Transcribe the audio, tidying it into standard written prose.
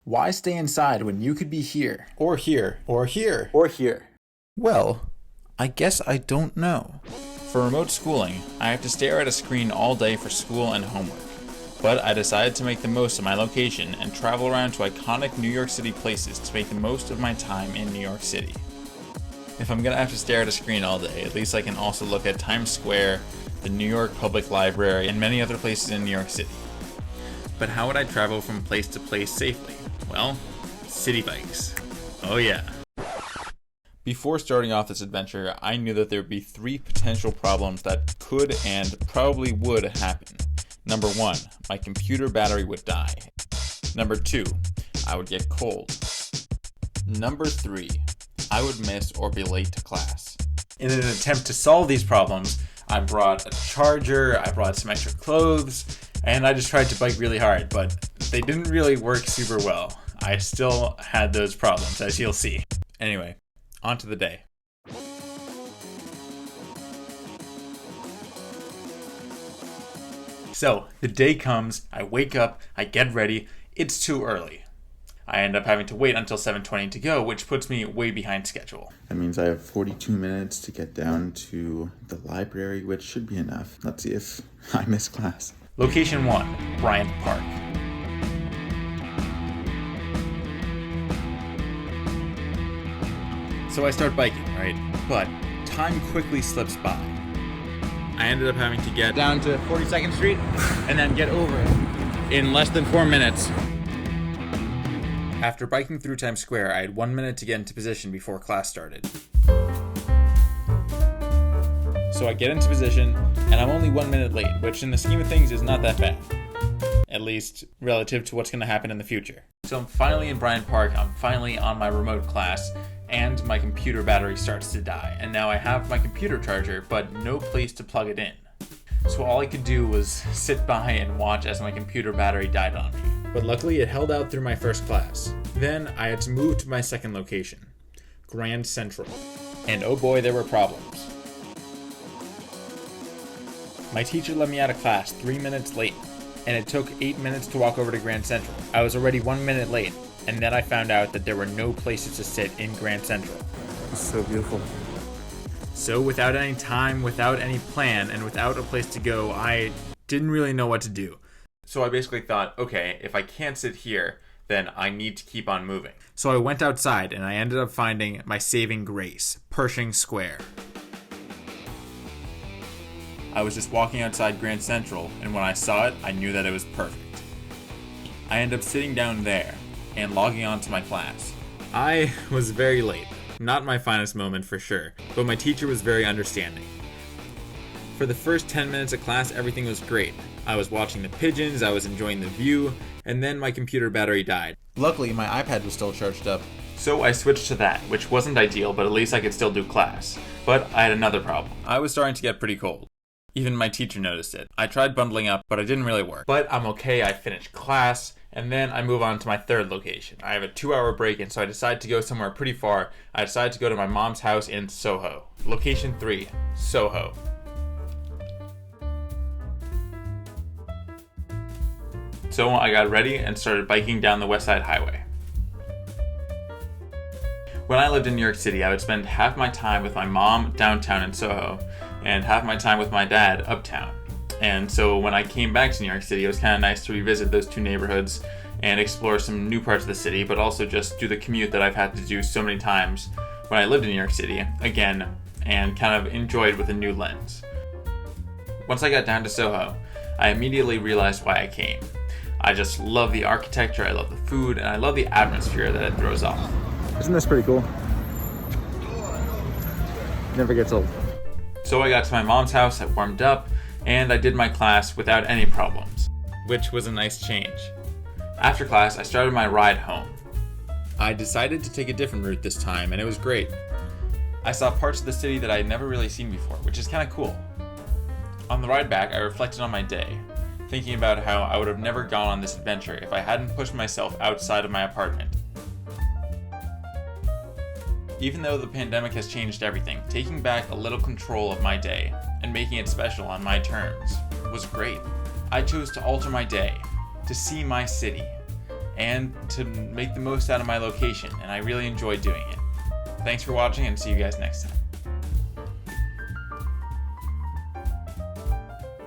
Why stay inside when you could be here? Or here. Or here. Or here. Well, I guess I don't know. For remote schooling, I have to stare at a screen all day for school and homework. But I decided to make the most of my location and travel around to iconic New York City places to make the most of my time in New York City. If I'm gonna have to stare at a screen all day, at least I can also look at Times Square, the New York Public Library, and many other places in New York City. But how would I travel from place to place safely? Well, city bikes. Oh yeah. Before starting off this adventure, I knew that there would be 3 potential problems that could and probably would happen. Number 1, my computer battery would die. Number 2, I would get cold. Number 3, I would miss or be late to class. In an attempt to solve these problems, I brought a charger, I brought some extra clothes, and I just tried to bike really hard, but they didn't really work super well. I still had those problems, as you'll see. Anyway, on to the day. So, the day comes, I wake up, I get ready, it's too early. I end up having to wait until 7:20 to go, which puts me way behind schedule. That means I have 42 minutes to get down to the library, which should be enough. Let's see if I miss class. Location 1, Bryant Park. So I start biking, right? But time quickly slips by. I ended up having to get down to 42nd Street and then get over in less than 4 minutes. After biking through Times Square, I had 1 minute to get into position before class started. So I get into position, and I'm only 1 minute late, which in the scheme of things is not that bad. At least, relative to what's going to happen in the future. So I'm finally in Bryant Park, I'm finally on my remote class, and my computer battery starts to die. And now I have my computer charger, but no place to plug it in. So all I could do was sit by and watch as my computer battery died on me. But luckily it held out through my first class. Then I had to move to my second location, Grand Central. And oh boy, there were problems. My teacher let me out of class 3 minutes late, and it took 8 minutes to walk over to Grand Central. I was already 1 minute late, and then I found out that there were no places to sit in Grand Central. It's so beautiful. So without any time, without any plan, and without a place to go, I didn't really know what to do. So I basically thought, okay, if I can't sit here, then I need to keep on moving. So I went outside and I ended up finding my saving grace, Pershing Square. I was just walking outside Grand Central, and when I saw it, I knew that it was perfect. I ended up sitting down there and logging on to my class. I was very late. Not my finest moment for sure, but my teacher was very understanding. For the first 10 minutes of class, everything was great. I was watching the pigeons, I was enjoying the view, and then my computer battery died. Luckily, my iPad was still charged up. So I switched to that, which wasn't ideal, but at least I could still do class. But I had another problem. I was starting to get pretty cold. Even my teacher noticed it. I tried bundling up, but it didn't really work. But I'm okay, I finished class, and then I move on to my third location. I have a 2-hour break, and so I decided to go somewhere pretty far. I decided to go to my mom's house in Soho. Location 3, Soho. So I got ready and started biking down the West Side Highway. When I lived in New York City, I would spend half my time with my mom downtown in Soho and half my time with my dad uptown. And so when I came back to New York City, it was kind of nice to revisit those two neighborhoods and explore some new parts of the city, but also just do the commute that I've had to do so many times when I lived in New York City again, and kind of enjoyed with a new lens. Once I got down to Soho, I immediately realized why I came. I just love the architecture, I love the food, and I love the atmosphere that it throws off. Isn't this pretty cool? Never gets old. So I got to my mom's house, I warmed up, and I did my class without any problems, which was a nice change. After class, I started my ride home. I decided to take a different route this time, and it was great. I saw parts of the city that I had never really seen before, which is kind of cool. On the ride back, I reflected on my day, thinking about how I would have never gone on this adventure if I hadn't pushed myself outside of my apartment. Even though the pandemic has changed everything, taking back a little control of my day and making it special on my terms was great. I chose to alter my day, to see my city, and to make the most out of my location, and I really enjoy doing it. Thanks for watching, and see you guys next time.